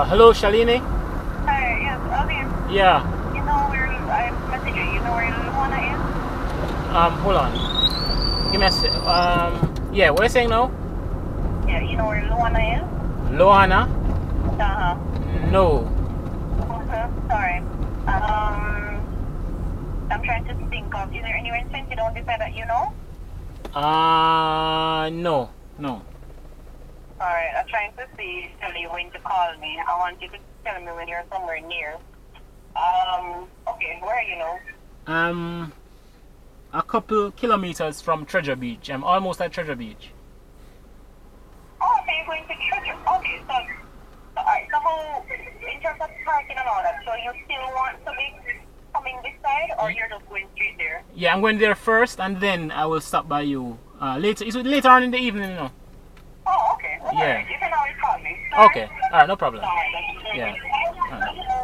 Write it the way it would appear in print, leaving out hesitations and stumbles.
Hello, Shalini? Hi, yes, Alvin. Yeah. You know where I messaged you. You know where Luana is? Hold on. Give me a sec. Yeah, what are you saying now? Yeah, you know where Luana is? Loana? Uh-huh. No. Sorry. I'm trying to think of, is there anywhere in St. Don't decide that you know? No. No. Alright, I'm trying to see, tell you when to call me. I want you to tell me when you're somewhere near. Okay, where you know? A couple kilometers from Treasure Beach. I'm almost at Treasure Beach. Oh, okay, you're going to church. Okay, alright, so how, in terms of parking and all that, so you still want to be coming this side, or you're just going straight there? Yeah, I'm going there first, and then I will stop by you. Later. It's later on in the evening, you know. Oh, okay. Yeah. Alright, you can always call me. Okay. Alright, no problem. Alright, Yeah. Alright.